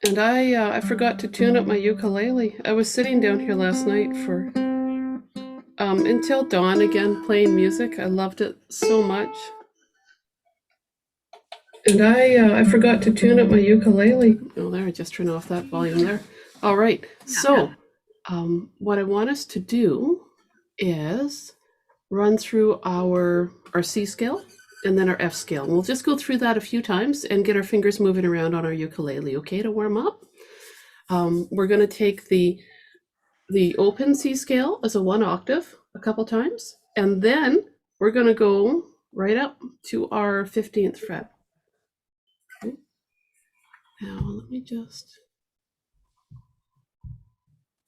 And I forgot to tune up my ukulele. I was sitting down here last night for until dawn again playing music. I loved it so much. And I forgot to tune up my ukulele. Oh, there, I just turned off that volume there. All right. So what I want us to do is run through our C scale and then our F scale. And we'll just go through that a few times and get our fingers moving around on our ukulele, okay, to warm up. We're going to take the open C scale as a 1 octave a couple times, and then we're going to go right up to our 15th fret. Okay. Now let me just, I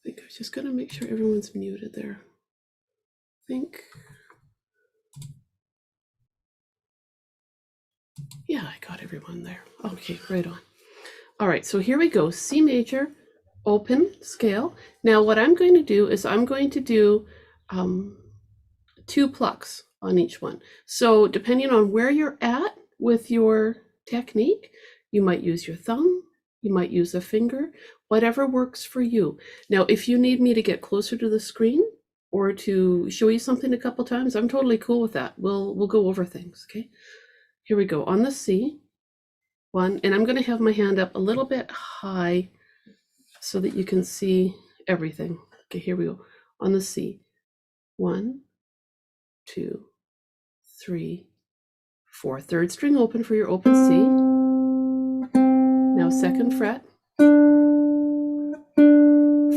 think I'm just going to make sure everyone's muted there. I think, yeah, I got everyone there. Okay, right on. All right, so here we go. C major, open scale. Now what I'm going to do is I'm going to do 2 plucks on each one. So depending on where you're at with your technique, you might use your thumb, you might use a finger, whatever works for you. Now, if you need me to get closer to the screen or to show you something a couple times, I'm totally cool with that. We'll go over things, okay? Here we go. On the C, 1, and I'm going to have my hand up a little bit high so that you can see everything. Okay, here we go. On the C, 1, 2, 3, 4. Third string open for your open C. Now 2nd fret.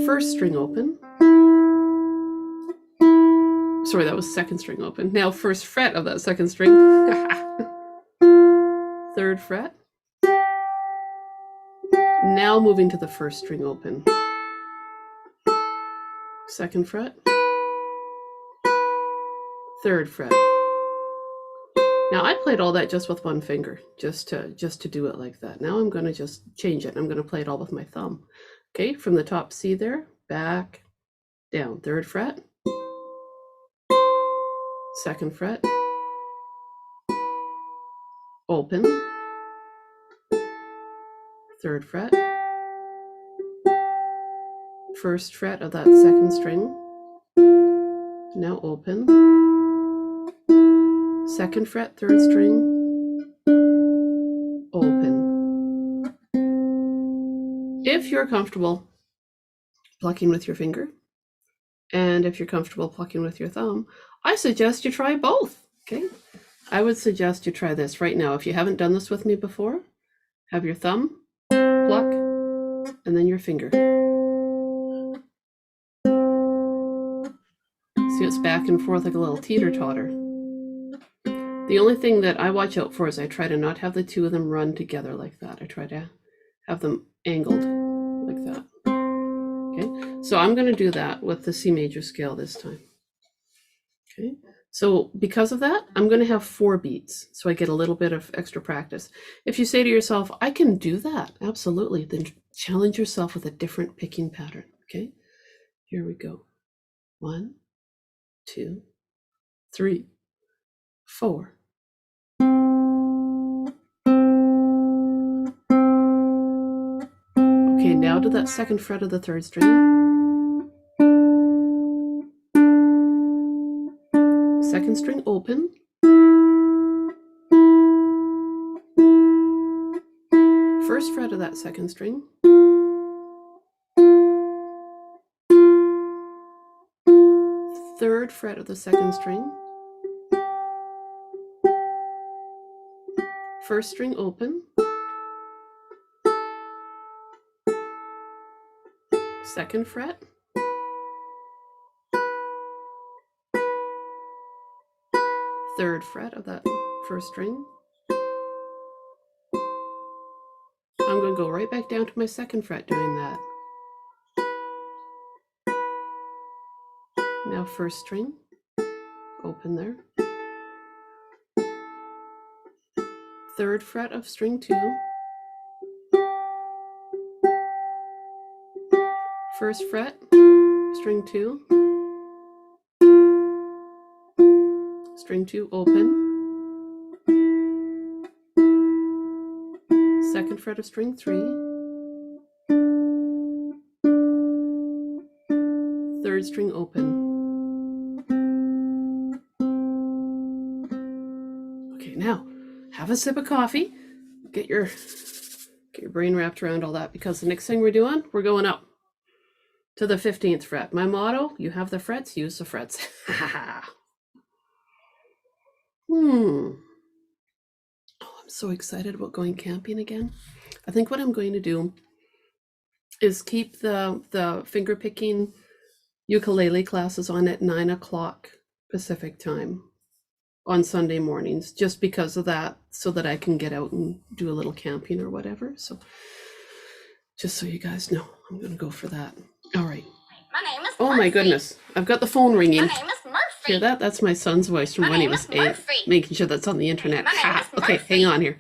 1st string open. Sorry, that was 2nd string open. Now 1st fret of that 2nd string. 3rd fret. Now moving to the 1st string open. 2nd fret. 3rd fret. Now I played all that just with 1 finger, just to do it like that. Now I'm going to just change it. I'm going to play it all with my thumb. Okay, from the top C there, back, down. 3rd fret, 2nd fret, open, 3rd fret, 1st fret of that 2nd string, now open, 2nd fret, 3rd string, open. If you're comfortable plucking with your finger, and if you're comfortable plucking with your thumb, I suggest you try both, okay? I would suggest you try this right now. If you haven't done this with me before, have your thumb, pluck, and then your finger. See, it's back and forth like a little teeter-totter. The only thing that I watch out for is I try to not have the two of them run together like that. I try to have them angled like that. Okay, so I'm going to do that with the C major scale this time. Okay, so because of that, I'm going to have 4 beats, so I get a little bit of extra practice. If you say to yourself, I can do that, absolutely, then challenge yourself with a different picking pattern. Okay, here we go. 1, 2, 3, 4. Okay, now to that 2nd fret of the 3rd string. 2nd string open. 1st fret of that 2nd string. 3rd fret of the 2nd string. 1st string open. 2nd fret. 3rd fret of that 1st string. I'm going to go right back down to my 2nd fret doing that. Now 1st string, open there. 3rd fret of string 2. 1st fret, string 2. String 2 open. 2nd fret of string 3. third string open. Okay, now have a sip of coffee. Get your brain wrapped around all that, because the next thing we're doing, we're going up to the 15th fret. My motto, you have the frets, use the frets. Oh, I'm so excited about going camping again. I think what I'm going to do is keep the finger picking ukulele classes on at 9 o'clock Pacific time on Sunday mornings, just because of that, so that I can get out and do a little camping or whatever. So just so you guys know, I'm going to go for that. All right. My name is Oh Murphy. my goodness. I've got the phone ringing. My name is Murphy. Hear that? That's my son's voice from when he was 8, making sure that's on the internet. My name is Okay, Murphy. hang on here.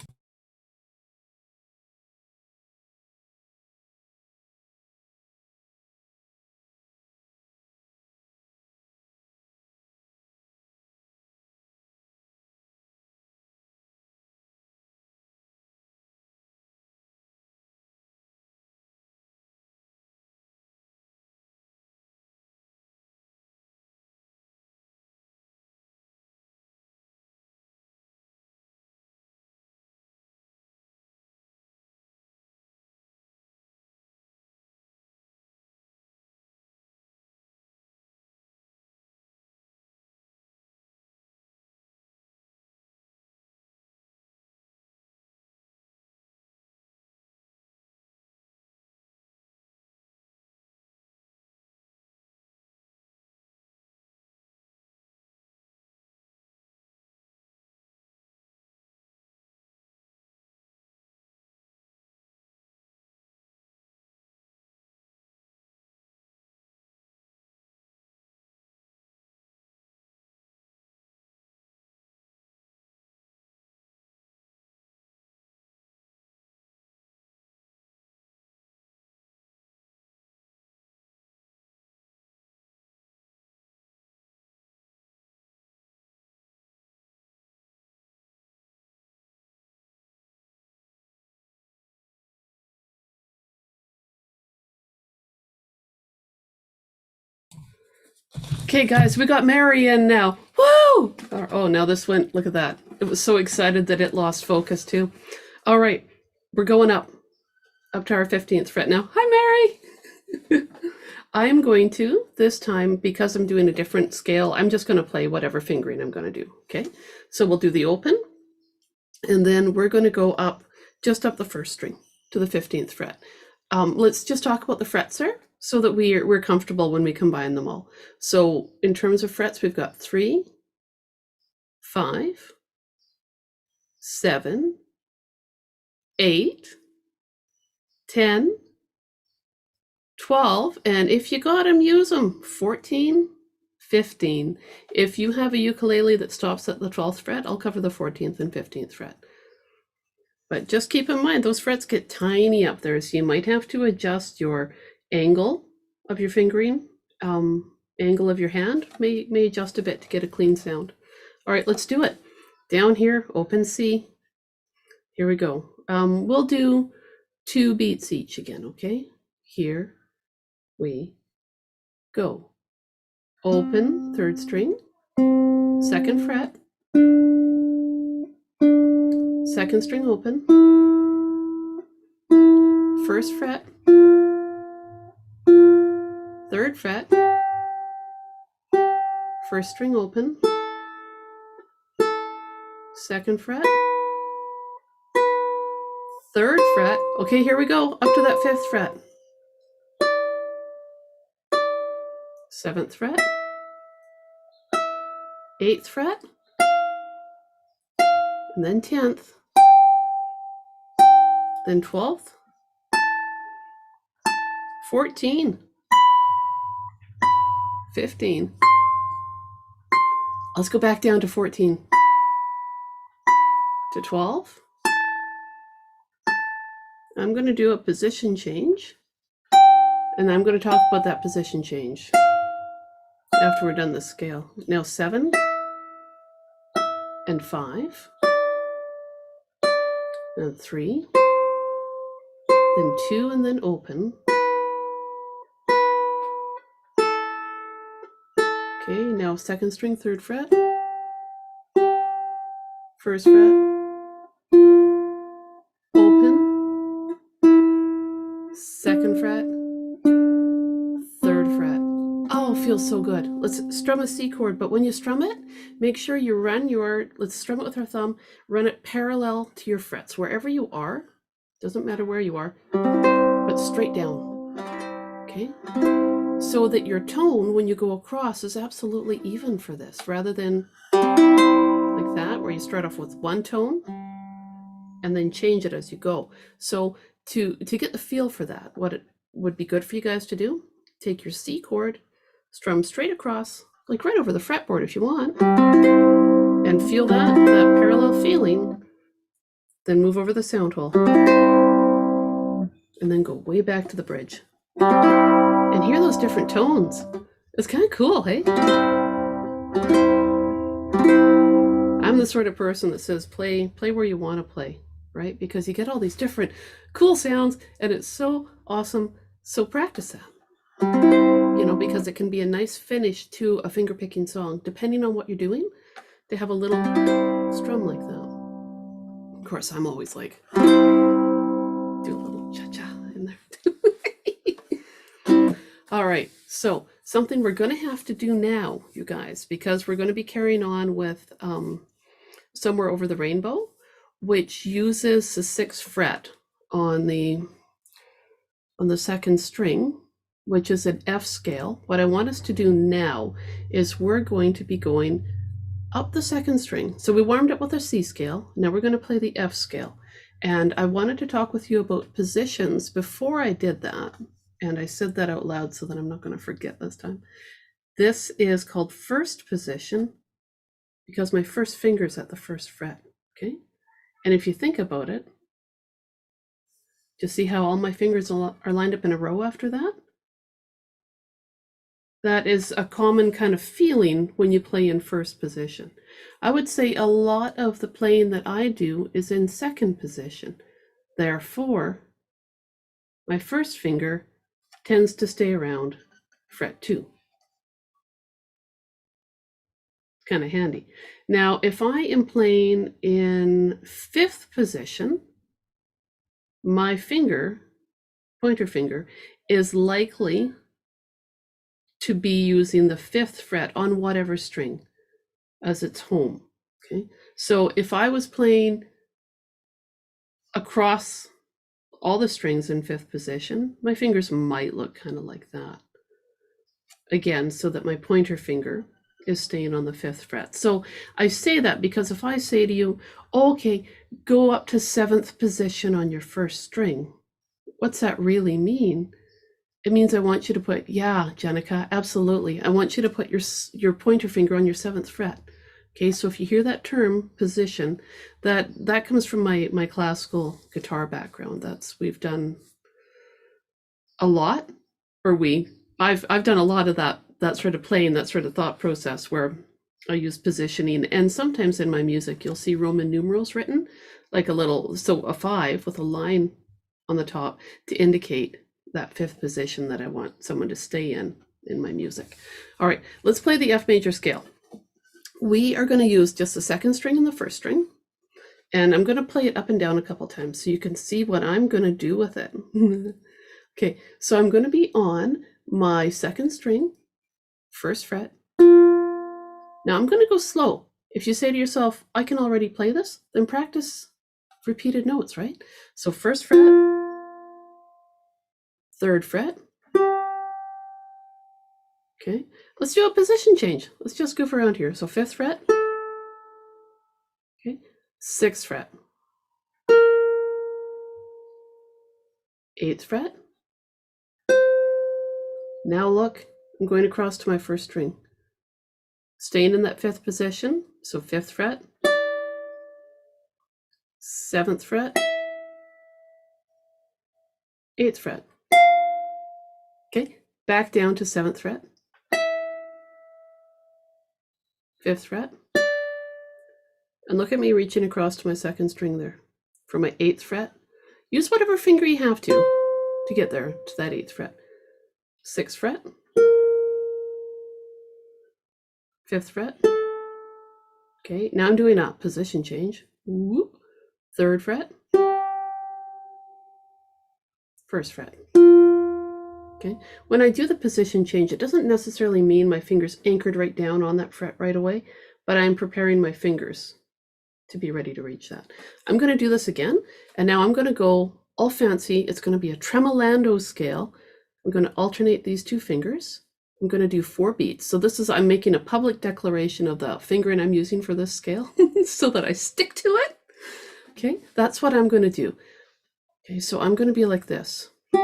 Okay, guys, we got Mary in now. Woo! Oh, now this went, look at that. It was so excited that it lost focus too. All right, we're going up to our 15th fret now. Hi, Mary. I'm going to, this time, because I'm doing a different scale, I'm just going to play whatever fingering I'm going to do. Okay, so we'll do the open, and then we're going to go up, just up the first string to the 15th fret. Let's just talk about the frets there, so that we're comfortable when we combine them all. So in terms of frets, we've got 3, 5, 7, 8, 10, 12, and if you got them, use them, 14, 15. If you have a ukulele that stops at the 12th fret, I'll cover the 14th and 15th fret. But just keep in mind, those frets get tiny up there, so you might have to adjust your angle of your fingering. Angle of your hand may adjust a bit to get a clean sound. All right, let's do it. Down here, open C. Here we go. We'll do 2 beats each again, okay? Here we go. Open, third string, 2nd fret, 2nd string open, 1st fret, 3rd fret, 1st string open, 2nd fret, 3rd fret. Okay, here we go, up to that 5th fret. 7th fret, 8th fret, and then 10th, then 12th, 14, 15. Let's go back down to 14, to 12. I'm going to do a position change, and I'm going to talk about that position change after we're done the scale. Now 7 and 5, and 3, then 2, and then open, Okay, now second string, third fret, first fret, open, second fret, third fret. Oh, it feels so good. Let's strum a C chord, but when you strum it, make sure you run let's strum it with our thumb, run it parallel to your frets, wherever you are, doesn't matter where you are, but straight down, okay? So that your tone, when you go across, is absolutely even for this, rather than like that, where you start off with one tone and then change it as you go. So to get the feel for that, what it would be good for you guys to do, take your C chord, strum straight across, like right over the fretboard if you want, and feel that parallel feeling, then move over the sound hole, and then go way back to the bridge. And hear those different tones. It's kind of cool, hey? I'm the sort of person that says play where you want to play, right? Because you get all these different cool sounds, and it's so awesome. So practice that, you know, because it can be a nice finish to a finger picking song, depending on what you're doing. They have a little strum like that. Of course, I'm always like, do a little cha-cha in there. All right, so something we're going to have to do now, you guys, because we're going to be carrying on with Somewhere Over the Rainbow, which uses the 6th fret on the second string, which is an F scale. What I want us to do now is we're going to be going up the second string. So we warmed up with our C scale. Now we're going to play the F scale. And I wanted to talk with you about positions before I did that. And I said that out loud so that I'm not going to forget this time. This is called first position because my first finger's at the first fret, okay? And if you think about it, just see how all my fingers are lined up in a row after that? That is a common kind of feeling when you play in first position. I would say a lot of the playing that I do is in second position. Therefore, my first finger tends to stay around fret 2. Kind of handy. Now, if I am playing in 5th position, my pointer finger, is likely to be using the 5th fret on whatever string as its home. Okay, so if I was playing across all the strings in 5th position, my fingers might look kind of like that. Again, so that my pointer finger is staying on the 5th fret. So I say that because if I say to you, okay, go up to 7th position on your first string, what's that really mean? It means I want you to put, yeah, Jenica, absolutely. I want you to put your pointer finger on your 7th fret. Okay, so if you hear that term, position, that comes from my classical guitar background. We've done a lot, I've done a lot of that sort of playing, that sort of thought process where I use positioning. And sometimes in my music, you'll see Roman numerals written, like a 5 with a line on the top to indicate that 5th position that I want someone to stay in my music. All right, let's play the F major scale. We are going to use just the second string and the first string, and I'm going to play it up and down a couple times so you can see what I'm going to do with it. Okay, so I'm going to be on my second string, first fret. Now I'm going to go slow. If you say to yourself, I can already play this, then practice repeated notes, right? So first fret, third fret. Okay, let's do a position change. Let's just goof around here. So 5th fret. Okay, 6th fret. 8th fret. Now look, I'm going across to my first string. Staying in that 5th position, so 5th fret, 7th fret, 8th fret. Okay, back down to 7th fret, 5th fret, and look at me reaching across to my second string there. For my 8th fret, use whatever finger you have to get there to that 8th fret. 6th fret, 5th fret. Okay, now I'm doing a position change. Whoop. 3rd fret, 1st fret. Okay, when I do the position change, it doesn't necessarily mean my fingers anchored right down on that fret right away, but I'm preparing my fingers to be ready to reach that. I'm going to do this again, and now I'm going to go all fancy. It's going to be a tremolando scale. I'm going to alternate these 2 fingers. I'm going to do 4 beats. So this is, I'm making a public declaration of the fingering I'm using for this scale so that I stick to it. Okay, that's what I'm going to do. Okay, so I'm going to be like this. Look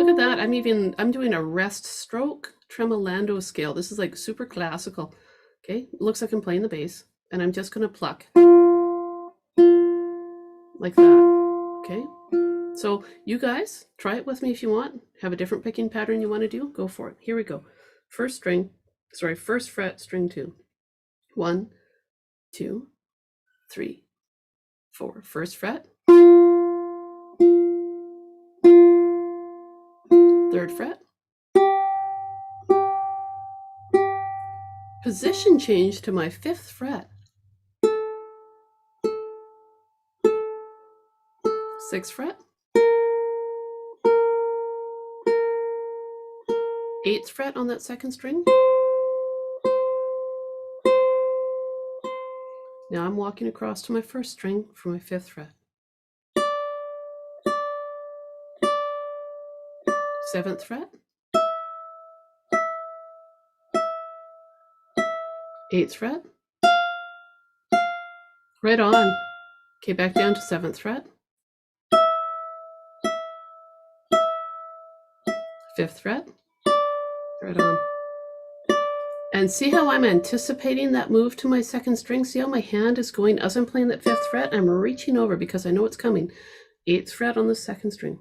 at that. I'm doing a rest stroke tremolando scale. This is like super classical. Okay, looks like I'm playing the bass, and I'm just going to pluck like that. Okay, so you guys try it with me if you want. Have a different picking pattern you want to do, go for it. Here we go. First fret, string 2. 1, 2, 3, 4. 1st fret, 3rd fret, position change to my 5th fret, 6th fret, 8th fret on that 2nd string. Now I'm walking across to my 1st string for my 5th fret. 7th fret, 8th fret, right on. Okay, back down to 7th fret, 5th fret, right on. And see how I'm anticipating that move to my 2nd string? See how my hand is going as I'm playing that 5th fret? I'm reaching over because I know it's coming. 8th fret on the 2nd string.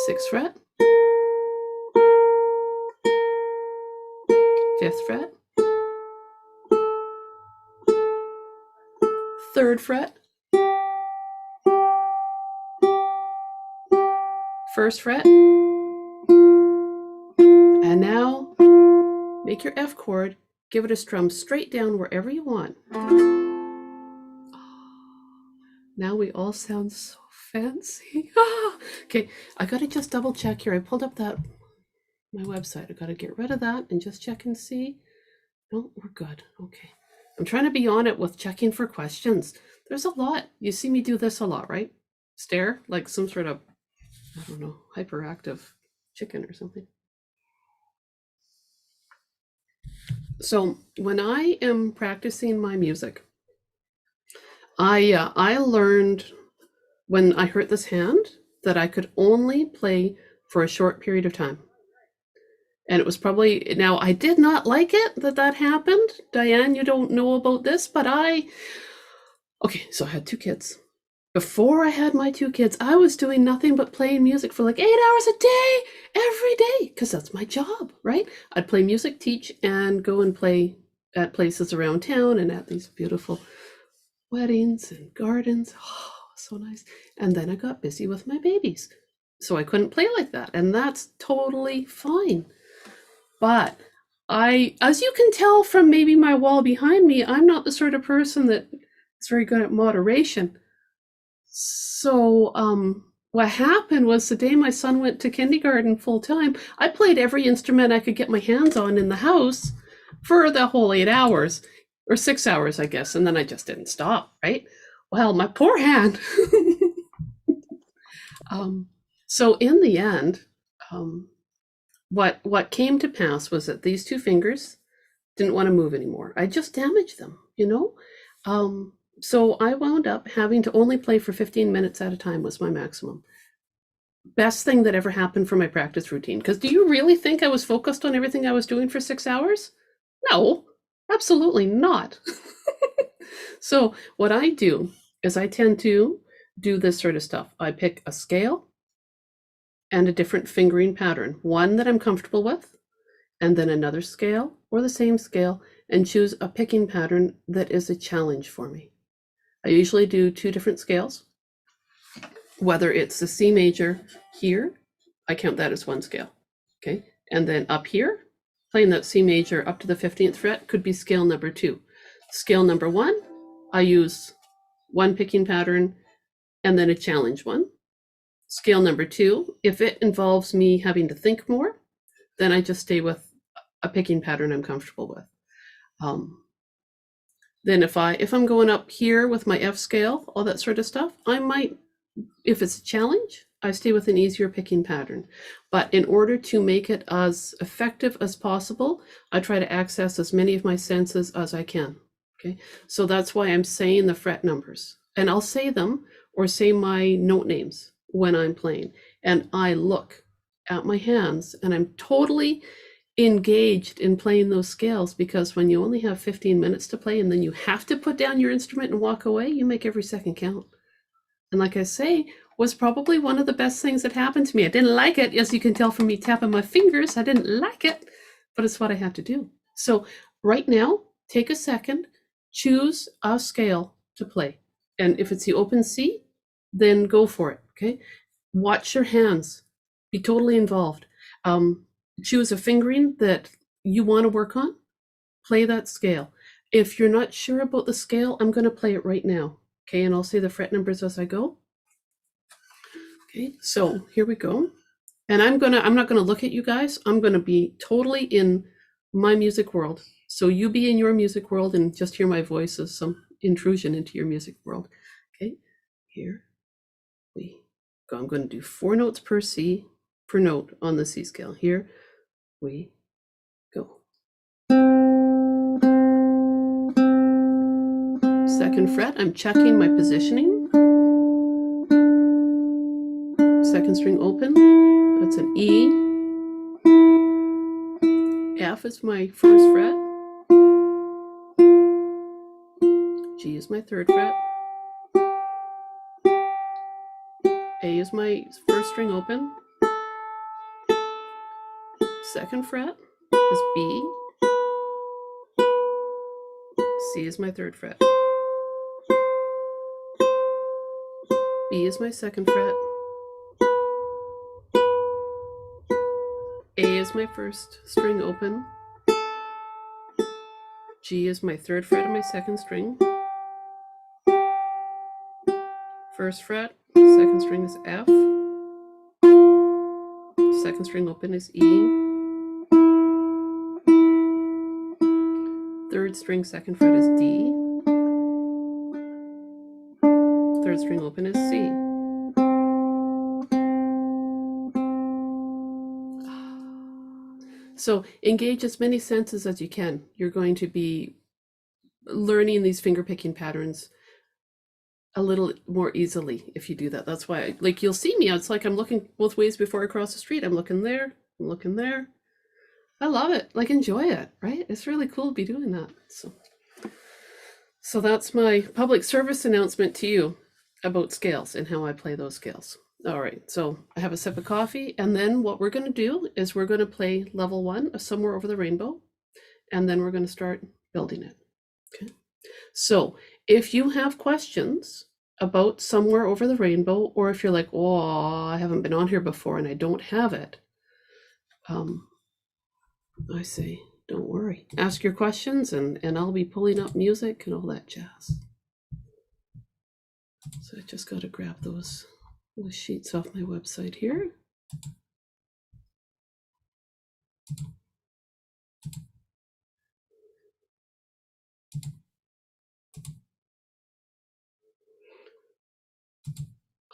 6th fret, 5th fret, 3rd fret, 1st fret, and now make your F chord, give it a strum straight down wherever you want. Now we all sound so fancy. Okay, I gotta just double check here. I pulled up my website. I gotta get rid of that and just check and see. No, we're good. Okay. I'm trying to be on it with checking for questions. There's a lot. You see me do this a lot, right? Stare like some sort of, I don't know, hyperactive chicken or something. So when I am practicing my music, I learned when I hurt this hand that I could only play for a short period of time. And it was probably, now I did not like it that happened. Diane, you don't know about this, but okay, so I had 2 kids. Before I had my 2 kids, I was doing nothing but playing music for like 8 hours a day, every day, because that's my job, right? I'd play music, teach, and go and play at places around town and at these beautiful weddings and gardens. Oh, so nice. And then I got busy with my babies. So I couldn't play like that. And that's totally fine. But as you can tell from maybe my wall behind me, I'm not the sort of person that is very good at moderation. So what happened was the day my son went to kindergarten full time, I played every instrument I could get my hands on in the house for the whole 8 hours, or 6 hours, I guess. And then I just didn't stop, right? Well, my poor hand. So in the end, what came to pass was that these 2 fingers didn't want to move anymore. I just damaged them, you know? So I wound up having to only play for 15 minutes at a time was my maximum. Best thing that ever happened for my practice routine. Because do you really think I was focused on everything I was doing for 6 hours? No, absolutely not. So what I do is I tend to do this sort of stuff. I pick a scale and a different fingering pattern, one that I'm comfortable with, and then another scale or the same scale, and choose a picking pattern that is a challenge for me. I usually do 2 different scales. whether it's the C major here, I count that as one scale, okay? And then up here, playing that C major up to the 15th fret could be scale number 2. Scale number 1, I use one picking pattern and then a challenge one. Scale number 2, if it involves me having to think more, then I just stay with a picking pattern I'm comfortable with. Then if I'm going up here with my F scale, all that sort of stuff, I might, if it's a challenge, I stay with an easier picking pattern. But in order to make it as effective as possible, I try to access as many of my senses as I can. Okay, so that's why I'm saying the fret numbers, and I'll say them or say my note names when I'm playing, and I look at my hands and I'm totally engaged in playing those scales, because when you only have 15 minutes to play and then you have to put down your instrument and walk away, you make every second count. And like I say, was probably one of the best things that happened to me. I didn't like it, as you can tell from me tapping my fingers. I didn't like it, but it's what I had to do. So right now, take a second, choose a scale to play. And if it's the open C, then go for it, okay? Watch your hands, be totally involved. Choose a fingering that you want to work on, play that scale. If you're not sure about the scale, I'm going to play it right now, okay? And I'll say the fret numbers as I go. Okay, so here we go. And I'm not gonna look at you guys. I'm gonna be totally in my music world. So you be in your music world and just hear my voice as some intrusion into your music world. Okay, here we go. I'm gonna do 4 notes per C, per note on the C scale. Here we go. 2nd fret, I'm checking my positioning. 2nd string open, that's an E. F is my 1st fret. G is my 3rd fret. A is my 1st string open. 2nd fret is B. C is my 3rd fret. B is my 2nd fret. A is my 1st string open. G is my 3rd fret of my 2nd string. 1st fret, 2nd string is F. 2nd string open is E. 3rd string 2nd fret is D. 3rd string open is C. So engage as many senses as you can. You're going to be learning these finger picking patterns a little more easily if you do that. That's why, like, you'll see me, it's like I'm looking both ways before I cross the street. I'm looking there, I'm looking there. I love it, like, enjoy it, right? It's really cool to be doing that. So that's my public service announcement to you about scales and how I play those scales. All right, so I have a sip of coffee, and then what we're going to do is we're going to play level 1 of Somewhere Over the Rainbow, and then we're going to start building it. Okay. So if you have questions about Somewhere Over the Rainbow, or if you're like, oh, I haven't been on here before and I don't have it, I say, don't worry. Ask your questions, and I'll be pulling up music and all that jazz. So I just got to grab those sheets off my website here.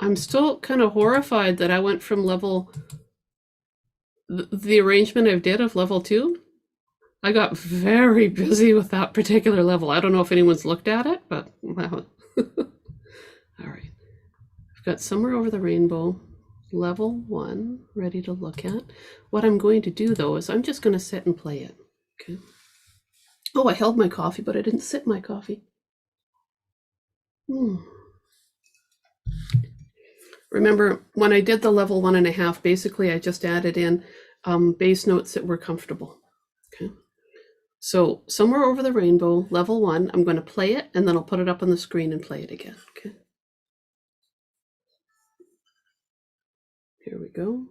I'm still kind of horrified that I went from the arrangement I did of level 2. I got very busy with that particular level. I don't know if anyone's looked at it, but wow. All right. I've got Somewhere Over the Rainbow, level 1, ready to look at. What I'm going to do, though, is I'm just going to sit and play it. Okay. Oh, I held my coffee, but I didn't sip my coffee. Remember, when I did the level 1.5, basically I just added in bass notes that were comfortable. Okay. So Somewhere Over the Rainbow, level 1, I'm going to play it, and then I'll put it up on the screen and play it again. Okay. Here we go.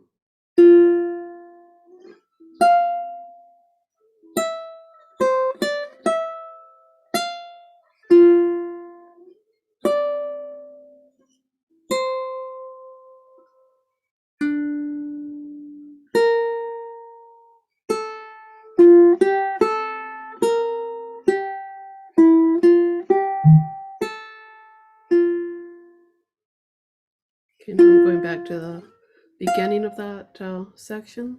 Okay, now I'm going back to the beginning of that section.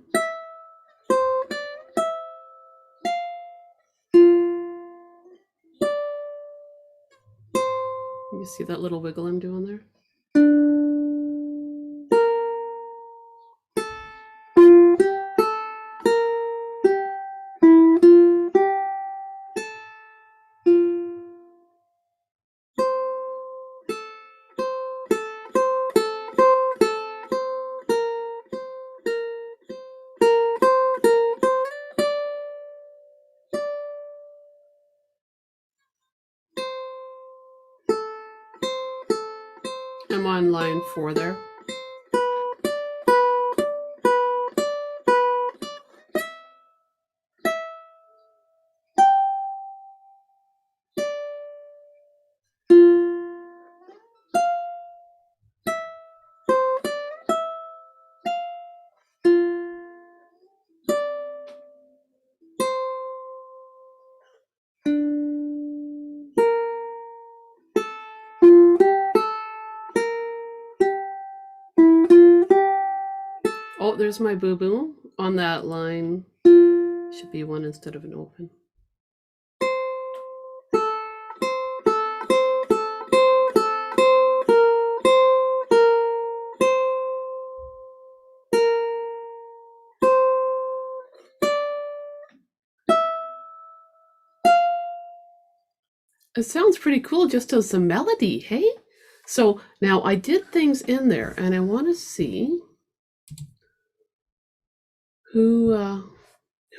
You see that little wiggle I'm doing there? I'm on line 4 there. Oh, there's my boo-boo on that line. Should be 1 instead of an open. It sounds pretty cool just as a melody, hey? So now I did things in there, and I want to see who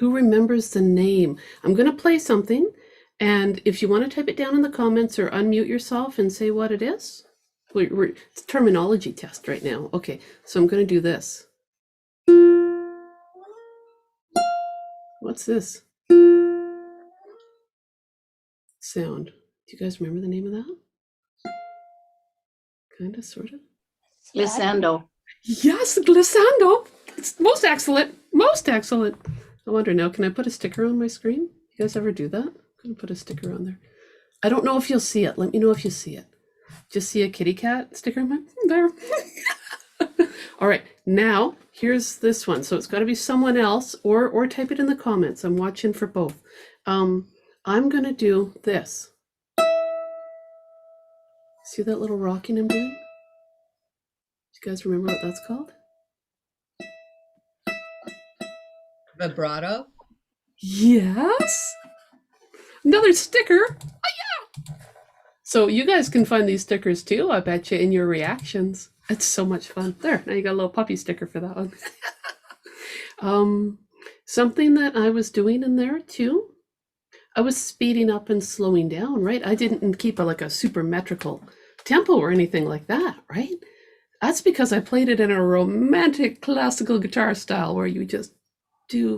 remembers the name. I'm going to play something, and if you want to type it down in the comments or unmute yourself and say what it is. It's a terminology test right now. Okay, so I'm going to do this. What's this sound? Do you guys remember the name of that? Kind of, sort of. Glissando. Yes, glissando. It's most excellent. Most excellent. I wonder now, can I put a sticker on my screen? You guys ever do that? I'm going to put a sticker on there. I don't know if you'll see it. Let me know if you see it. Just see a kitty cat sticker on my there. All right, now here's this one. So it's got to be someone else, or type it in the comments. I'm watching for both. I'm going to do this. See that little rocking I'm doing? Do you guys remember what that's called? Vibrato? Yes. Another sticker. Oh, yeah. So you guys can find these stickers too, I bet you, in your reactions. It's so much fun. There, now you got a little puppy sticker for that one. Something that I was doing in there too, I was speeding up and slowing down, right? I didn't keep a super metrical tempo or anything like that, right? That's because I played it in a romantic classical guitar style where you just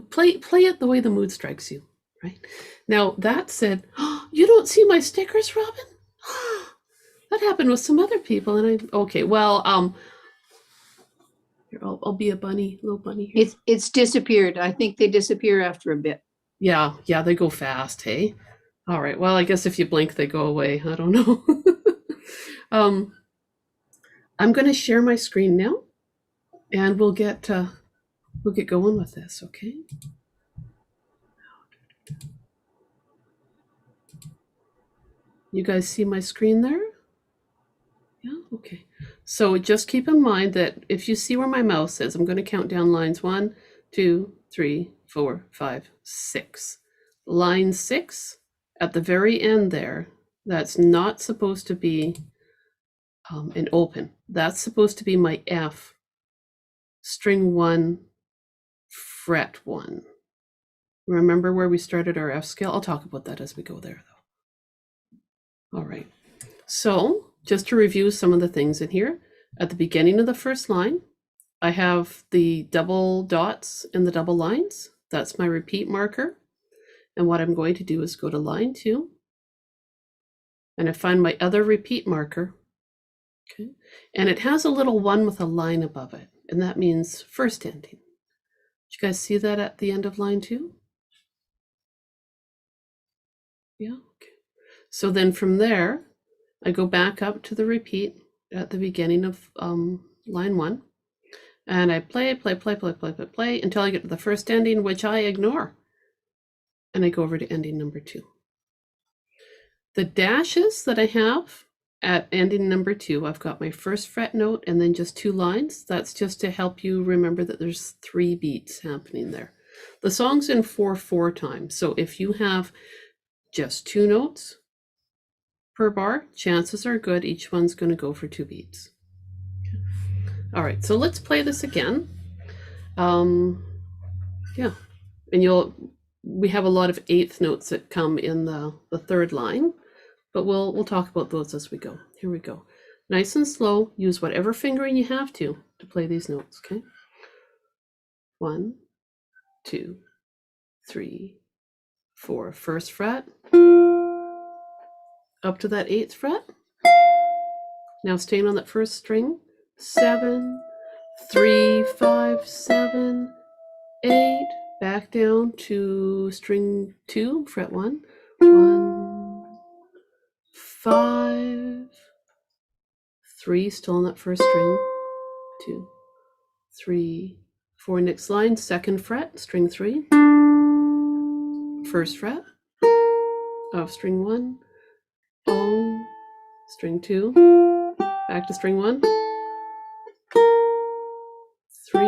play it the way the mood strikes you, right? Now that said, oh, you don't see my stickers, Robin? That happened with some other people, and okay, well, here, I'll be a bunny, little bunny here. It's disappeared. I think they disappear after a bit. Yeah, they go fast, hey? All right, well, I guess if you blink, they go away. I don't know. I'm going to share my screen now, and we'll get going with this, okay? You guys see my screen there? Yeah, okay. So just keep in mind that if you see where my mouse is, I'm going to count down lines 1, 2, 3, 4, 5, 6. Line 6 at the very end there, that's not supposed to be an open. That's supposed to be my F, string 1, fret 1. Remember where we started our F scale? I'll talk about that as we go there, though. All right. So just to review some of the things in here, at the beginning of the first line, I have the double dots and the double lines. That's my repeat marker. And what I'm going to do is go to line 2, and I find my other repeat marker. Okay. And it has a little 1 with a line above it, and that means first ending. Did you guys see that at the end of line 2? Yeah, okay. So then from there, I go back up to the repeat at the beginning of line 1, and I play until I get to the first ending, which I ignore. And I go over to ending number 2. The dashes that I have at ending number 2, I've got my first fret note and then just 2 lines. That's just to help you remember that there's 3 beats happening there. The song's in 4/4 time, so if you have just 2 notes per bar, chances are good each one's going to go for 2 beats. All right, so let's play this again. Yeah, and we have a lot of 8th notes that come in the 3rd line, but we'll talk about those as we go. Here we go. Nice and slow. Use whatever fingering you have to play these notes, okay? 1, 2, 3, 4. First fret. Up to that 8th fret. Now staying on that first string. 7, 3, 5, 7, 8. Back down to string 2, fret 1. 1, 5, 3, still on that first string. 2, 3, 4. Next line, 2nd fret, string 3. 1st fret of string 1. Oh, string 2. Back to string 1. 3,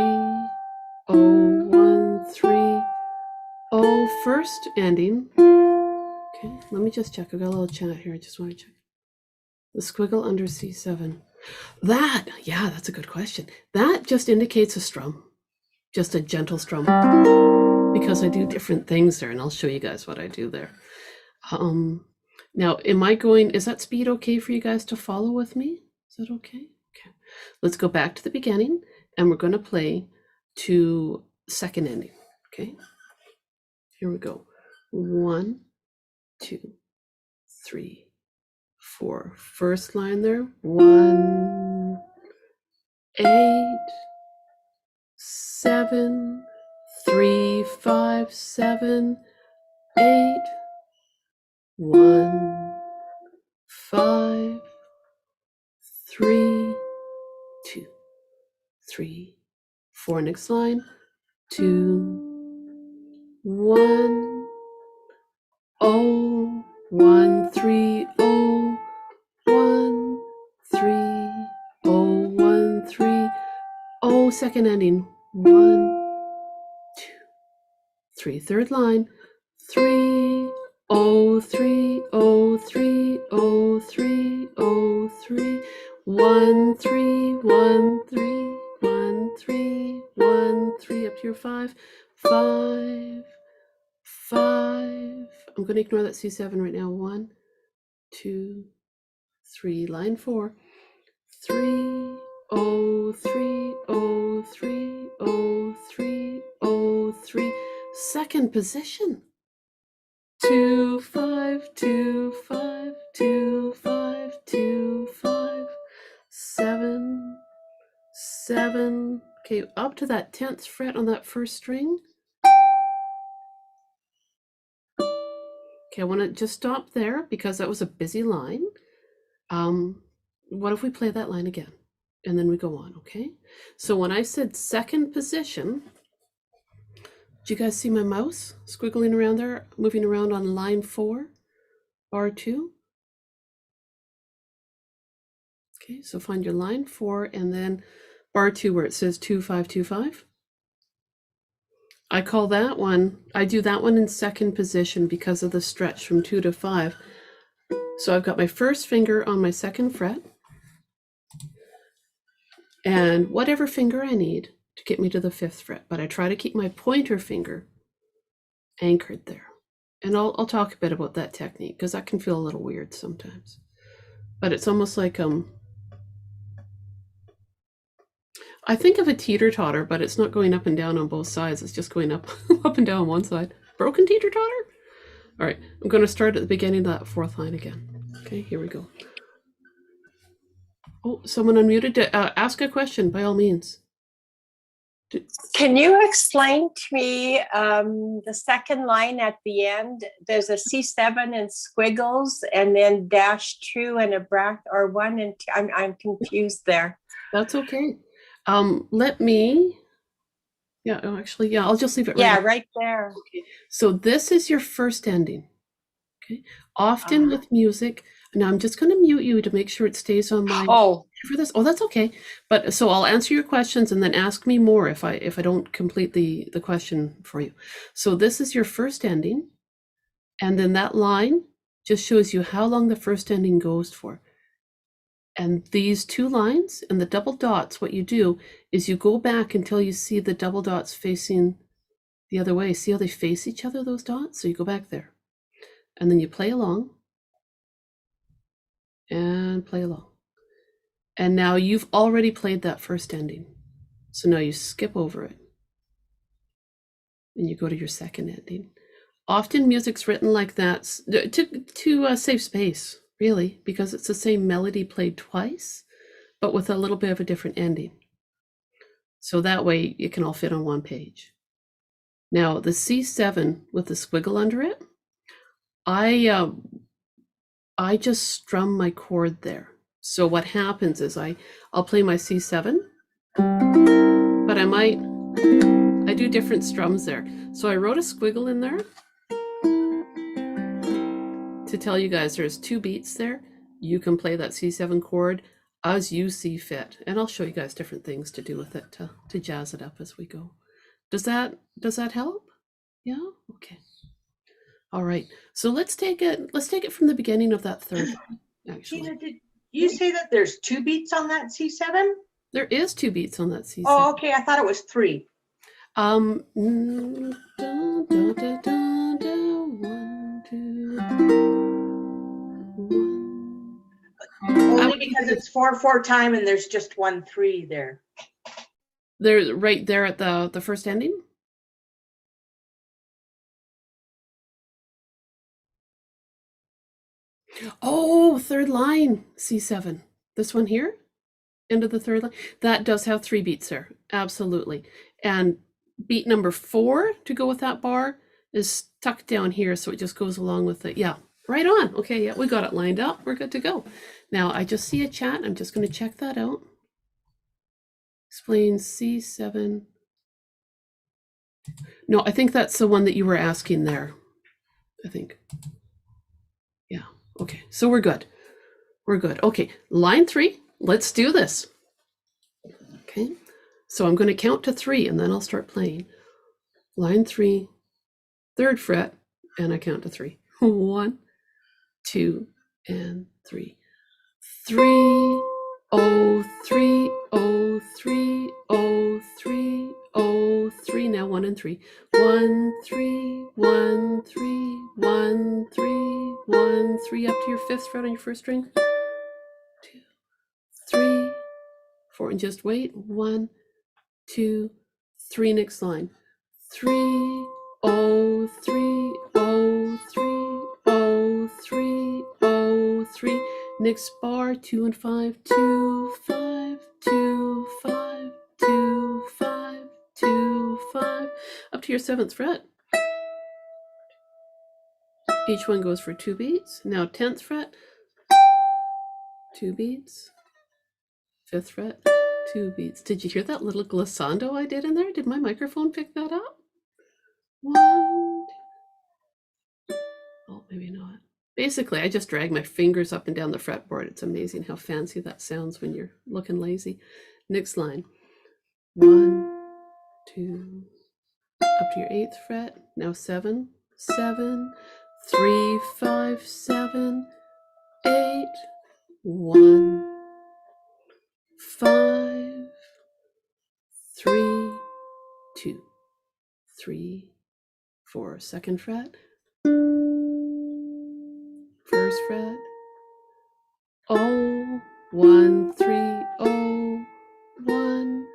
oh, 1, 3. Oh, first ending. Okay, let me just check. I got a little chat here. I just want to check. The squiggle under C7. Yeah, that's a good question. That just indicates a strum, just a gentle strum, because I do different things there, and I'll show you guys what I do there. Now, is that speed okay for you guys to follow with me? Is that okay? Okay. Let's go back to the beginning, and we're going to play to 2nd ending. Okay. Here we go. 1, 2, 3, 4. First line there. 1, 8, 7, 3, 5, 7, 8. 1, 5, 3, 2, 3, 4. Next line. 2, 1, oh, 1, 3, oh, 1, 3, oh, 1, 3, oh, 2nd ending. 1, 2, 3. 3rd line. 3, oh, 3, oh, 3, oh, 3, oh, 3. 1, 3, 1, 3, 1, 3, 1, 3. Up to your 5, 5, 5. I'm going to ignore that C7 right now. 1, 2, 3. Line 4. 3, oh, 3, oh, 3, oh, 3, oh, 3. 2nd position. 2, 5, 2, 5, 2, 5, 2, 5, 7, 7. Okay, up to that 10th fret on that first string. Okay, I want to just stop there because that was a busy line. What if we play that line again? And then we go on, okay? So when I said 2nd position, do you guys see my mouse squiggling around there, moving around on line 4, bar 2? Okay, so find your line 4 and then bar 2 where it says 2, 5, 2, 5. I do that one in 2nd position because of the stretch from 2 to 5. So I've got my first finger on my 2nd fret and whatever finger I need to get me to the 5th fret, but I try to keep my pointer finger anchored there. And I'll talk a bit about that technique because that can feel a little weird sometimes. But it's almost like I think of a teeter-totter, but it's not going up and down on both sides. It's just going up, up and down on one side. Broken teeter-totter? All right, I'm going to start at the beginning of that fourth line again. Okay, here we go. Oh, someone unmuted to ask a question, by all means. Can you explain to me the second line at the end? There's a C7 and squiggles, and then -2 and a bracket, or 1 and 2. I'm confused there. That's okay. Let me. Yeah, actually, yeah, I'll just leave it right. Yeah, right there. Okay. So this is your first ending. Okay. Often with music, now I'm just going to mute you to make sure it stays on my. Oh, For this. Oh, that's okay. But so I'll answer your questions and then ask me more if I don't complete the question for you. So this is your first ending, and then that line just shows you how long the first ending goes for. And these two lines and the double dots, what you do is you go back until you see the double dots facing the other way. See how they face each other, those dots? So you go back there, and then you play along and play along. And now you've already played that first ending. So now you skip over it and you go to your second ending. Often music's written like that to save space, really, because it's the same melody played twice, but with a little bit of a different ending. So that way it can all fit on one page. Now the C7 with the squiggle under it, I just strum my chord there. So what happens is I'll play my C7, but I do different strums there. So I wrote a squiggle in there to tell you guys there's 2 beats there. You can play that C7 chord as you see fit. And I'll show you guys different things to do with it to jazz it up as we go. Does that help? Yeah? Okay. All right. So let's take it from the beginning of that third line, actually. Tina, did you say that there's 2 beats on that C7? There is 2 beats on that C7. Oh, okay. I thought it was 3. Dun, dun, dun, dun, dun, dun, 1, 2, 1. Only because it's 4/4 time and there's just 1 3 there. They're right there at the first ending. Oh, third line, C7. This one here, end of the third line. That does have 3 beats there, absolutely. And beat number 4 to go with that bar is tucked down here, so it just goes along with it. Yeah, right on. Okay, yeah, we got it lined up. We're good to go. Now, I just see a chat. I'm just going to check that out. Explain C7. No, I think that's the one that you were asking there. I think. Yeah, okay, so we're good. We're good. Okay, line 3, let's do this. Okay, so I'm going to count to 3 and then I'll start playing. Line 3, 3rd fret, and I count to 3. 1, 2, and 3. 3, oh, 3, oh, 3, oh, 3, oh, 3. Now 1 and 3. 1, 3, 1, 3, 1, 3, 1, 3. Up to your 5th fret on your 1st string. 2, 3, 4, and just wait. 1, 2, 3. Next line. 3, oh, 3, oh, 3, oh, 3, oh, 3. Next bar, 2 and 5, 2, 5, 2, 5, 2, 5, 2, 5. Up to your 7th fret. Each one goes for 2 beats. Now 10th fret, 2 beats. 5th fret, 2 beats. Did you hear that little glissando I did in there? Did my microphone pick that up? 1, 2. Oh, maybe not. Basically, I just drag my fingers up and down the fretboard. It's amazing how fancy that sounds when you're looking lazy. Next line. 1, 2. Up to your 8th fret. Now 7, 7, 3, 5, 7, 8, 1, 5, 3, 2, 3, 4. 2nd fret. 1st fret. Oh, 1, 3, oh, 1,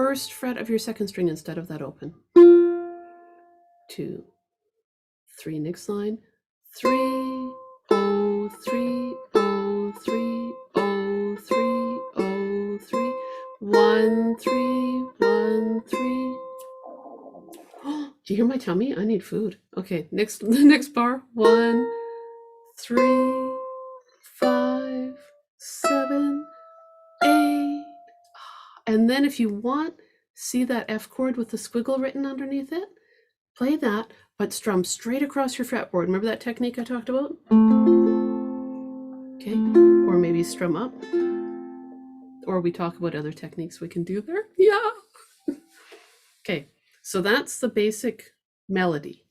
first fret of your second string instead of that open. 2, 3, next line. 3, oh, 3, oh, 3, oh, 3, oh, 3, 1, 3, 1, 3. Oh, do you hear my tummy? I need food. Okay, next bar. 1, 3, 5, 7, 8. And then if you want, see that F chord with the squiggle written underneath it? Play that, but strum straight across your fretboard. Remember that technique I talked about? Okay, or maybe strum up. Or we talk about other techniques we can do there. Yeah. Okay, so that's the basic melody.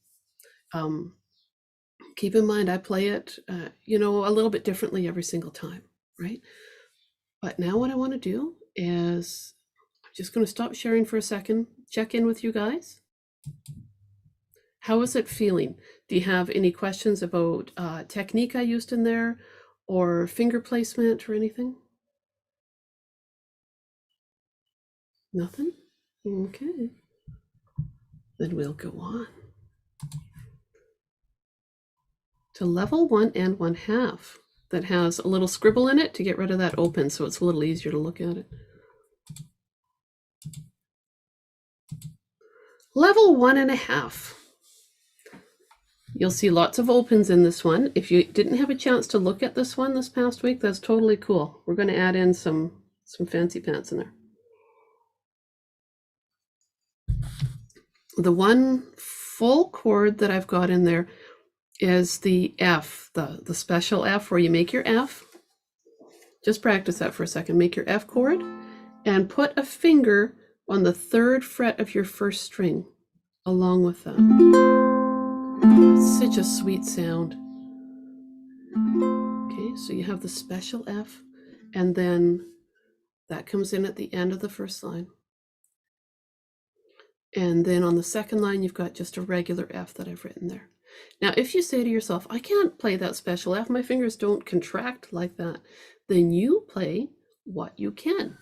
Keep in mind, I play it, a little bit differently every single time, right? But now what I want to do is, I'm just going to stop sharing for a second, check in with you guys. How is it feeling? Do you have any questions about technique I used in there, or finger placement or anything? Nothing? Okay. Then we'll go on to level 1 and 1/2 that has a little scribble in it to get rid of that open, so it's a little easier to look at it. Level 1 1/2. You'll see lots of opens in this one. If you didn't have a chance to look at this one this past week, that's totally cool. We're going to add in some fancy pants in there. The one full chord that I've got in there is the F, the special F, where you make your F. Just practice that for a second. Make your F chord and put a finger on the 3rd fret of your 1st string along with that. It's such a sweet sound. Okay, so you have the special F, and then that comes in at the end of the 1st line. And then on the 2nd line, you've got just a regular F that I've written there. Now, if you say to yourself, I can't play that special F, my fingers don't contract like that, then you play what you can.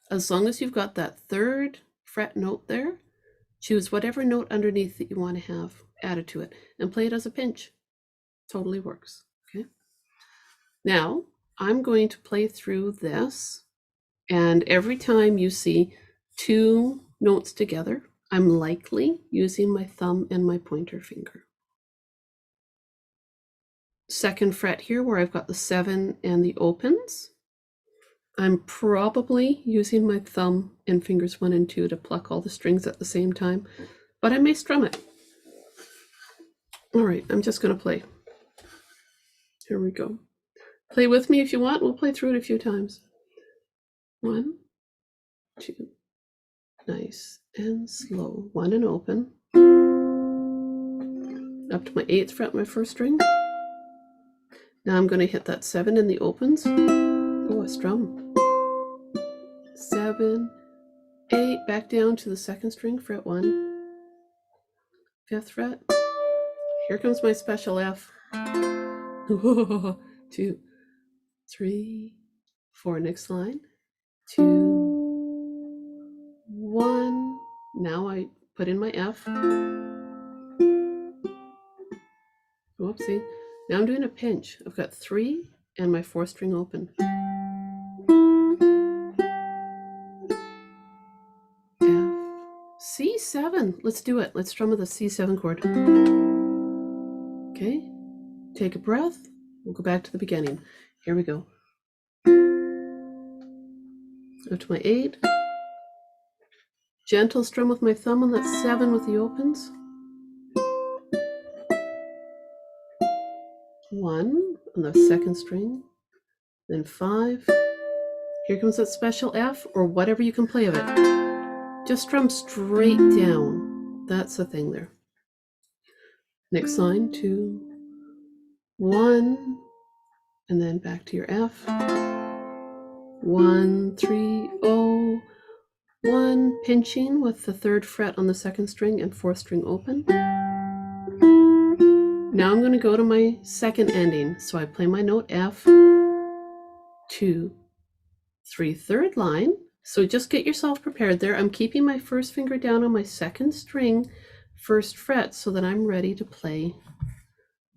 As long as you've got that 3rd fret note there, choose whatever note underneath that you want to have added to it and play it as a pinch. Totally works. Okay. Now, I'm going to play through this, and every time you see 2 notes together, I'm likely using my thumb and my pointer finger. 2nd fret here, where I've got the 7 and the opens, I'm probably using my thumb and fingers 1 and 2 to pluck all the strings at the same time, but I may strum it. All right, I'm just going to play. Here we go. Play with me if you want. We'll play through it a few times. 1, 2. Nice and slow. 1 and open. Up to my 8th fret, my 1st string. Now I'm going to hit that 7 in the opens. Oh, a strum. 7, 8, back down to the 2nd string, fret 1. 5th fret. Here comes my special F. 2, 3, 4, next line. 2, 1. Now I put in my F. Whoopsie. Now I'm doing a pinch. I've got 3 and my 4th string open. F. C7. Let's do it. Let's strum with the C7 chord. Okay. Take a breath. We'll go back to the beginning. Here we go. Up to my 8. Gentle strum with my thumb on that 7 with the opens. 1 on the 2nd string, then 5. Here comes that special F, or whatever you can play of it. Just strum straight down. That's the thing there. Next line, 2, 1, and then back to your F. 1, 3, oh, 1, pinching with the 3rd fret on the 2nd string and 4th string open. Now I'm going to go to my 2nd ending. So I play my note F, 2, 3, 3rd line, So just get yourself prepared there. I'm keeping my first finger down on my second string, first fret, so that I'm ready to play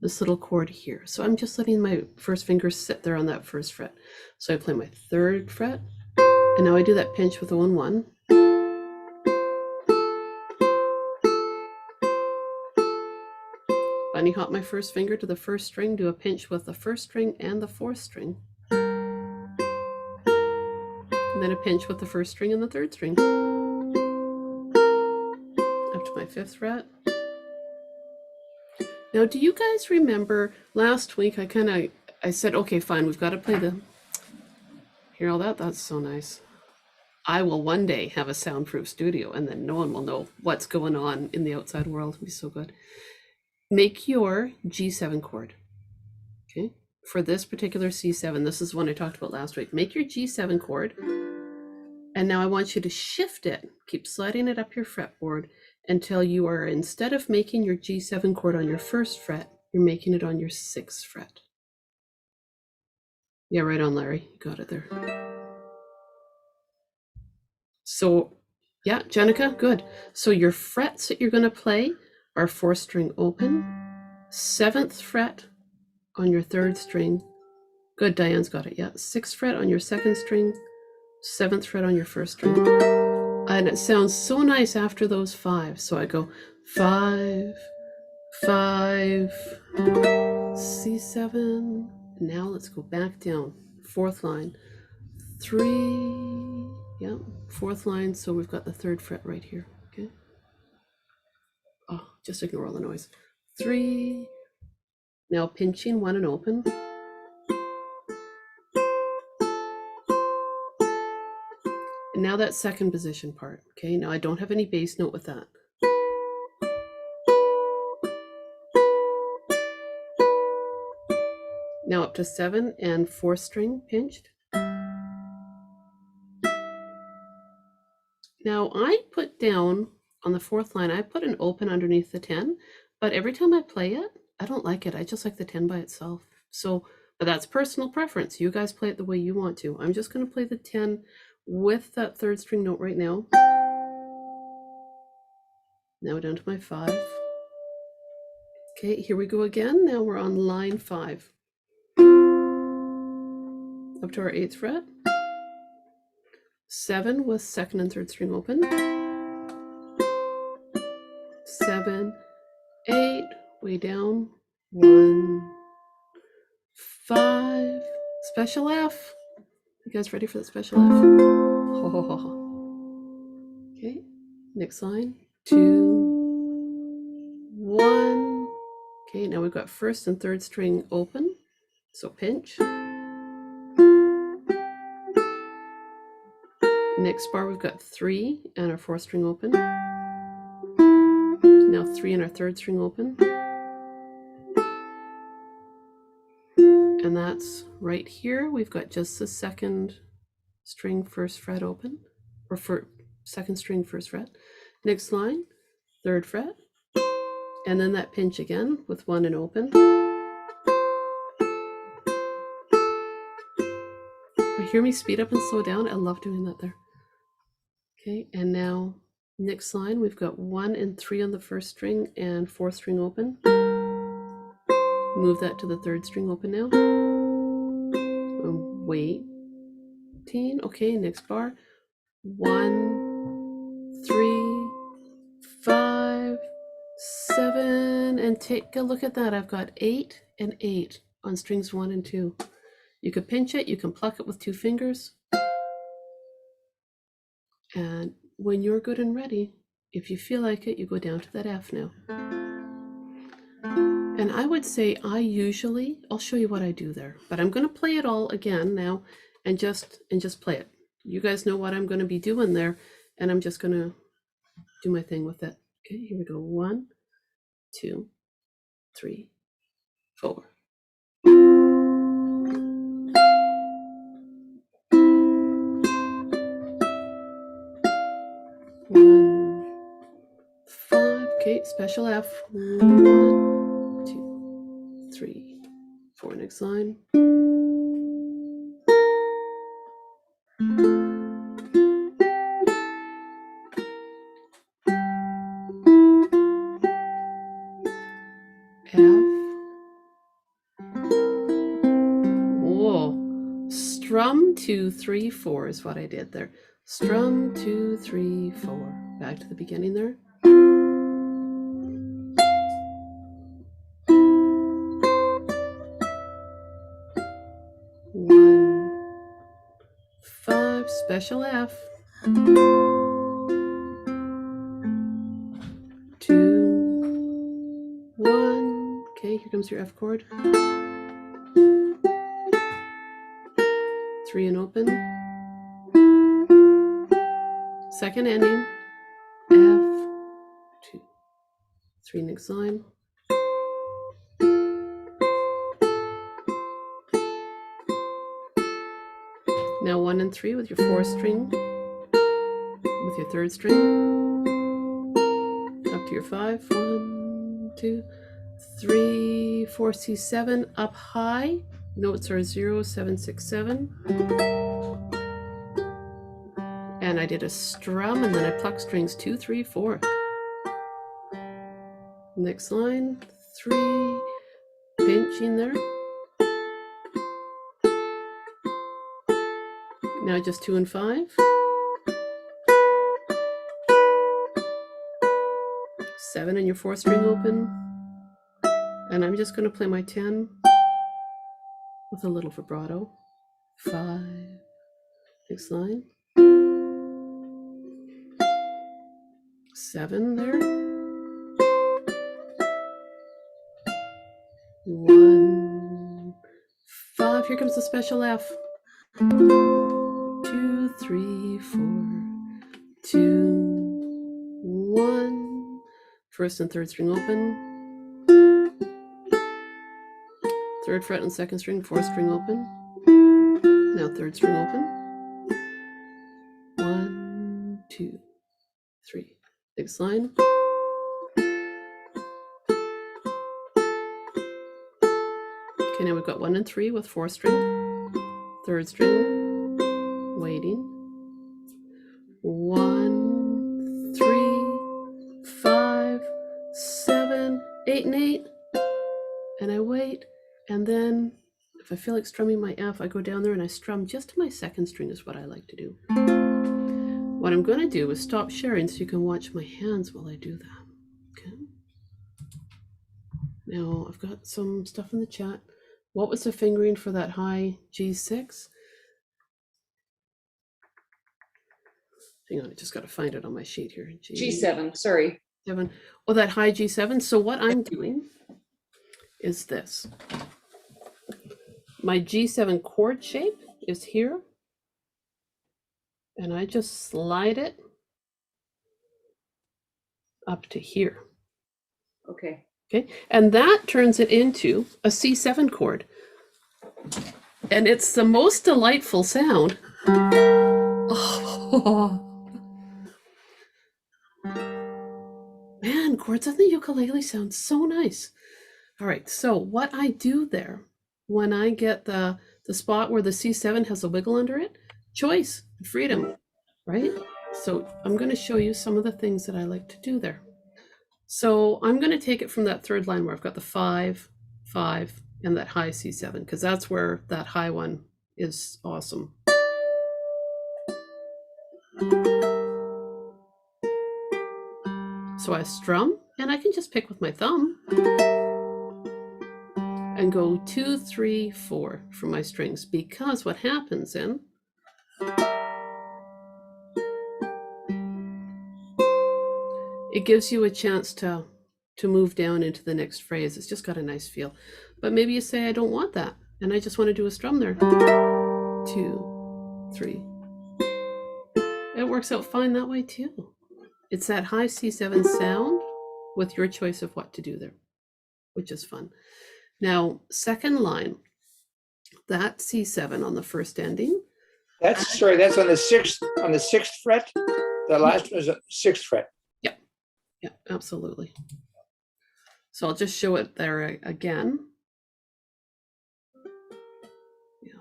this little chord here. So I'm just letting my first finger sit there on that first fret. So I play my third fret, and now I do that pinch with the 1-1. Bunny hop my first finger to the first string, do a pinch with the first string and the fourth string. And then a pinch with the first string and the third string. Up to my fifth fret. Now, do you guys remember last week I said, okay, fine, we've got to play the, hear all that? That's so nice. I will one day have a soundproof studio, and then no one will know what's going on in the outside world. It'll be so good. Make your G7 chord, okay? For this particular C7, this is one I talked about last week. Make your G7 chord, and now I want you to shift it. Keep sliding it up your fretboard until you are, instead of making your G7 chord on your first fret, you're making it on your 6th fret. Yeah, right on, Larry. You got it there. So, yeah, Jenica, good. So your frets that you're going to play are 4th string open, 7th fret on your 3rd string. Good, Diane's got it. Yeah, 6th fret on your 2nd string, 7th fret on your 1st string. And it sounds so nice after those 5. So I go 5, 5, C7. Now let's go back down. 4th line, 3, yeah, 4th line. So we've got the 3rd fret right here. Okay. Oh, just ignore all the noise. 3. Now pinching 1 and open. And now that second position part. Okay. Now I don't have any bass note with that. Now up to 7 and 4th string pinched. Now I put down on the 4th line, I put an open underneath the 10, but every time I play it, I don't like it. I just like the 10 by itself. So, but that's personal preference. You guys play it the way you want to. I'm just going to play the 10 with that 3rd string note right now. Now down to my 5. Okay, here we go again. Now we're on line 5. Up to our 8th fret. 7 with 2nd and 3rd string open. 7, 8, way down. 1, 5, special F. You guys ready for the special F? Okay, next line. 2, 1. Okay, now we've got 1st and 3rd string open. So pinch. Next bar, we've got 3 and our 4th string open. Now 3 and our 3rd string open. And that's right here. We've got just the 2nd string 1st fret open, or for 2nd string 1st fret. Next line, 3rd fret. And then that pinch again with 1 and open. You hear me speed up and slow down? I love doing that there. Okay, and now next line, we've got 1 and 3 on the 1st string and 4th string open. Move that to the 3rd string open now. Waiting. Okay, next bar. 1, 3, 5, 7, and take a look at that. I've got 8 and 8 on strings 1 and 2. You could pinch it, you can pluck it with 2 fingers. And when you're good and ready, if you feel like it, you go down to that F now. And I would say I'll show you what I do there, but I'm going to play it all again now and just play it. You guys know what I'm going to be doing there, and I'm just going to do my thing with it. Okay, here we go. 1, 2, 3, 4. 1, 5. Okay, special F. 1, 2, 3, 4. Next line. strum 2, 3, 4 is what I did there. Strum 2, 3, 4. Back to the beginning there. One, 5, special F. 2, 1. Okay, here comes your F chord. 3 and open. Second ending. F. 2, 3 next line. Now 1 and 3 with your 4th string, with your 3rd string, up to your 5. 1, 2, 3, 4, C7, up high. Notes are 0, 7, 6, 7. And I did a strum and then I plucked strings 2, 3, 4. Next line, 3, pinching there. Now just 2 and 5. 7 and your 4th string open. And I'm just going to play my 10 with a little vibrato. 5. Next line. 7 there. 1, 5. Here comes the special F. 2, 3, 4. 2, 1. 1st and 3rd string open. 3rd fret and 2nd string, 4th string open. Now 3rd string open. 1, 2, 3. Next line. Okay, now we've got 1 and 3 with 4th string, 3rd string, waiting. 1, 3, 5, 7, 8 and 8. And I wait. And then if I feel like strumming my F, I go down there and I strum just to my 2nd string is what I like to do. What I'm going to do is stop sharing so you can watch my hands while I do that. Okay. Now I've got some stuff in the chat. What was the fingering for that high G6? Hang on, I just got to find it on my sheet here. G7, sorry. 7. Oh, that high G7. So what I'm doing is this. My G7 chord shape is here. And I just slide it up to here. Okay. Okay, and that turns it into a C7 chord. And it's the most delightful sound. Oh. Man, chords on the ukulele sound so nice. All right, so what I do there, when I get the spot where the C7 has a wiggle under it, choice, freedom, right? So I'm going to show you some of the things that I like to do there. So I'm going to take it from that 3rd line where I've got the 5, 5, and that high C7, because that's where that high one is awesome. So I strum, and I can just pick with my thumb and go 2, 3, 4 for my strings, because what happens then, it gives you a chance to move down into the next phrase. It's just got a nice feel. But maybe you say, I don't want that, and I just want to do a strum there. 2, 3. It works out fine that way too. It's that high C7 sound with your choice of what to do there, which is fun. Now, 2nd line, that C7 on the 1st ending. That's on the 6th fret. The last one is a 6th fret. Yeah, absolutely. So I'll just show it there again. Yeah,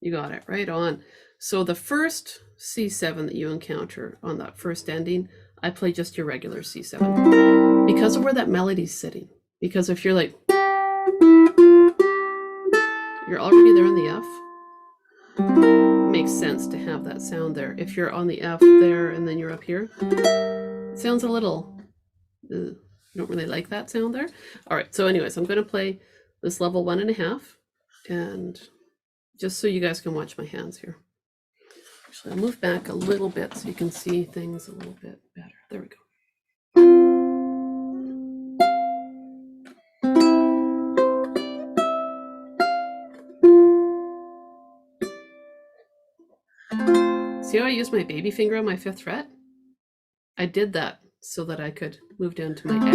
you got it right on. So the first C7 that you encounter on that 1st ending, I play just your regular C7 because of where that melody's sitting. Because if you're like, you're already there on the F. makes sense to have that sound there. If you're on the F there and then you're up here, it sounds a little, I don't really like that sound there. All right, so anyways, I'm going to play this level 1.5, and just so you guys can watch my hands here. Actually, I'll move back a little bit so you can see things a little bit better. There we go. See how I use my baby finger on my 5th fret? I did that so that I could move down to my F.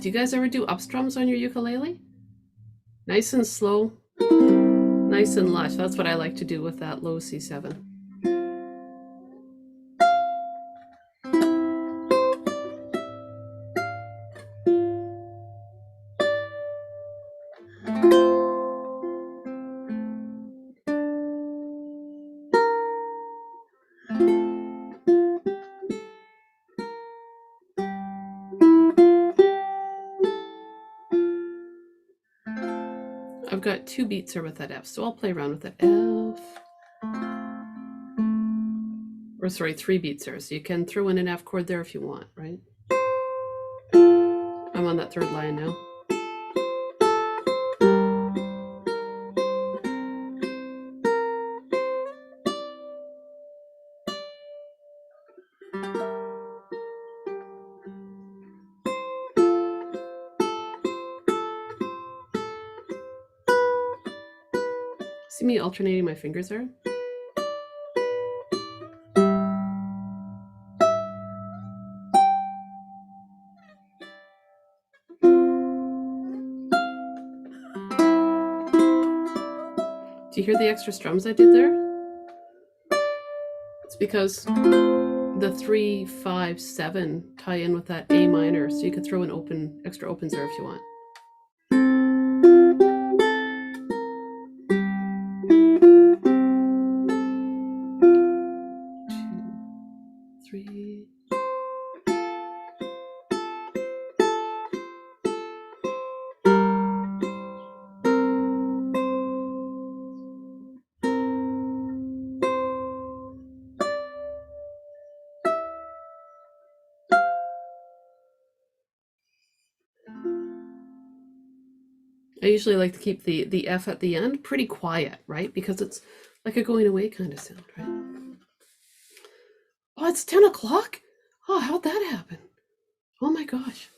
Do you guys ever do up strums on your ukulele? Nice and slow, nice and lush. That's what I like to do with that low C7. I've got 2 beats here with that F, so I'll play around with that F. Or sorry, 3 beats here, so you can throw in an F chord there if you want, right? I'm on that 3rd line now. See me alternating my fingers there? Do you hear the extra strums I did there? It's because the 3, 5, 7 tie in with that A minor, so you could throw in extra opens there if you want. 2, 3. I usually like to keep the F at the end pretty quiet, right? Because it's like a going away kind of sound, right? Oh, it's 10 o'clock? Oh, how'd that happen? Oh my gosh.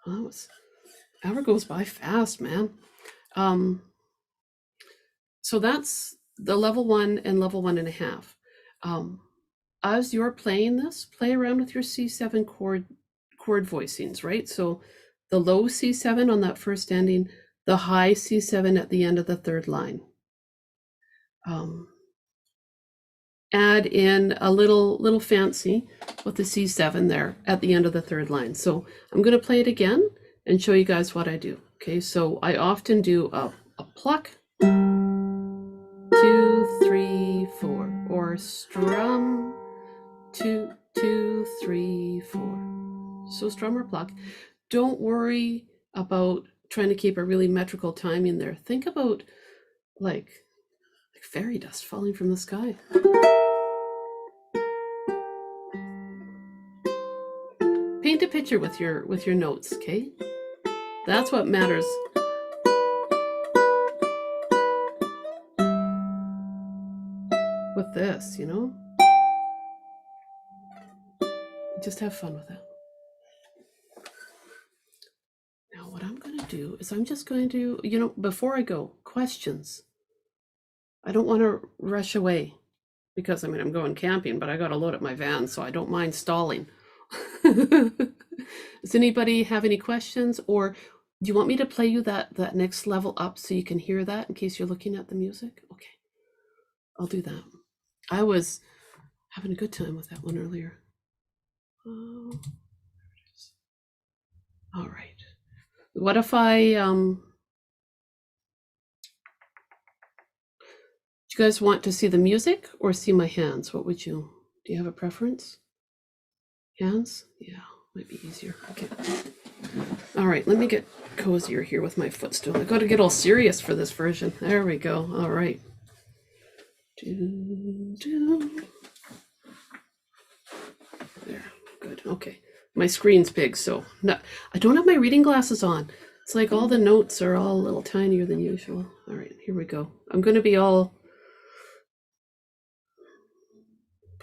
Well, hour goes by fast, man. So that's the level 1 and level 1.5. As you're playing this, play around with your C7 chord voicings, right? So the low C7 on that first ending, the high C7 at the end of the 3rd line. Add in a little fancy with the C7 there at the end of the 3rd line. So I'm going to play it again and show you guys what I do. Okay, so I often do a pluck, 2, 3, 4, or strum, 2, 2, 3, 4. So strum or pluck. Don't worry about trying to keep a really metrical timing there. Think about like fairy dust falling from the sky. Paint a picture with your notes, okay? That's what matters. With this, you know? Just have fun with it. Now what I'm going to do is I'm just going to, before I go, questions. I don't want to rush away because, I'm going camping, but I got to load up my van, so I don't mind stalling. Does anybody have any questions, or do you want me to play you that next level up so you can hear that in case you're looking at the music? Okay, I'll do that. I was having a good time with that one earlier. Oh, there it is. All right. What if I do Do you guys want to see the music or see my hands? What would you, do you have a preference? Hands? Yeah, might be easier. Okay. All right, let me get cozier here with my footstool. I got to get all serious for this version. There we go. All right. There, good. Okay. My screen's big, so no, I don't have my reading glasses on. It's like all the notes are all a little tinier than usual. All right, here we go. I'm going to be all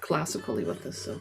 classically with this, so.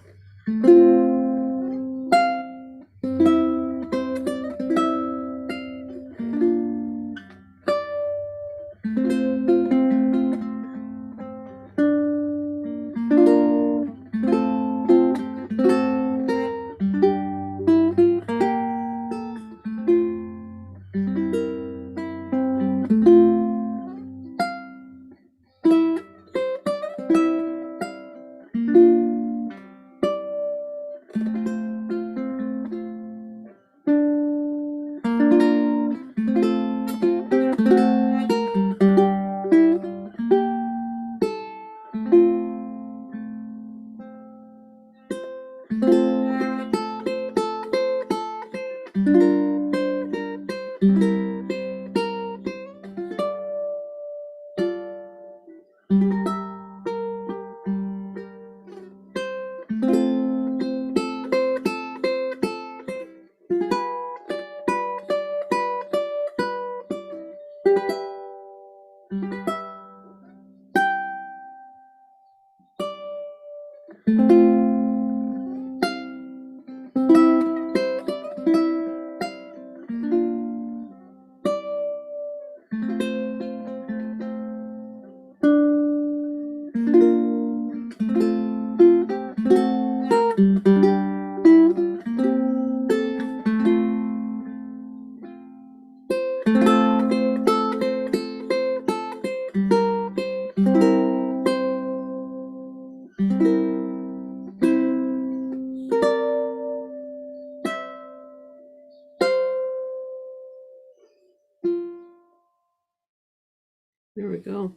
There we go.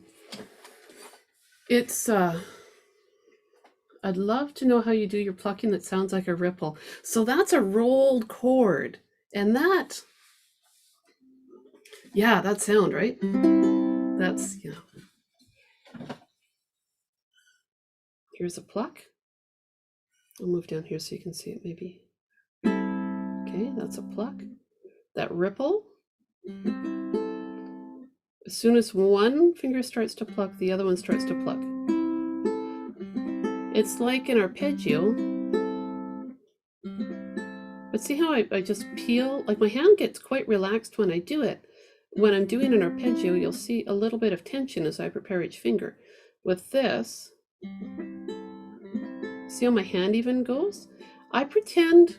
It's, I'd love to know how you do your plucking that sounds like a ripple. So that's a rolled chord. And that, yeah, that sound, right? That's, yeah. Here's a pluck. I'll move down here so you can see it maybe. Okay, that's a pluck. That ripple. As soon as one finger starts to pluck, the other one starts to pluck. It's like an arpeggio. But see how I just peel? Like my hand gets quite relaxed when I do it. When I'm doing an arpeggio, you'll see a little bit of tension as I prepare each finger. With this, see how my hand even goes? I pretend,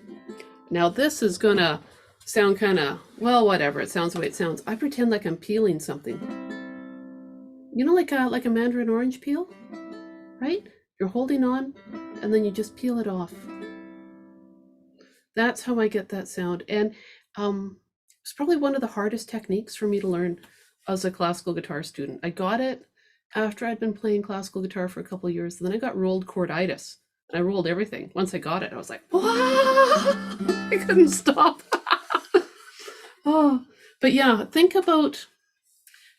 now this is gonna sound kind of, well, whatever, it sounds the way it sounds. I pretend like I'm peeling something. You know, like a mandarin orange peel, right? You're holding on and then you just peel it off. That's how I get that sound. And it's probably one of the hardest techniques for me to learn as a classical guitar student. I got it after I'd been playing classical guitar for a couple of years, and then I got rolled chorditis. And I rolled everything. Once I got it, I was like, "Wah!" I couldn't stop. Oh, but yeah, think about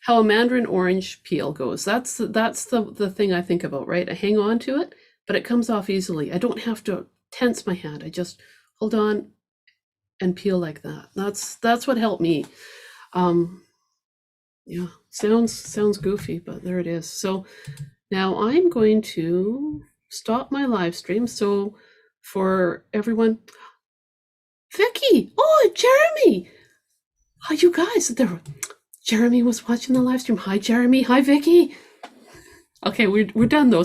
how a mandarin orange peel goes. That's the thing I think about, right? I hang on to it, but it comes off easily. I don't have to tense my hand. I just hold on and peel like that. That's what helped me. Yeah, sounds goofy, but there it is. So now I'm going to stop my live stream. So for everyone, Vicky, oh, Jeremy. Oh, you guys, Jeremy was watching the live stream. Hi, Jeremy. Hi, Vicky. Okay, we're done though.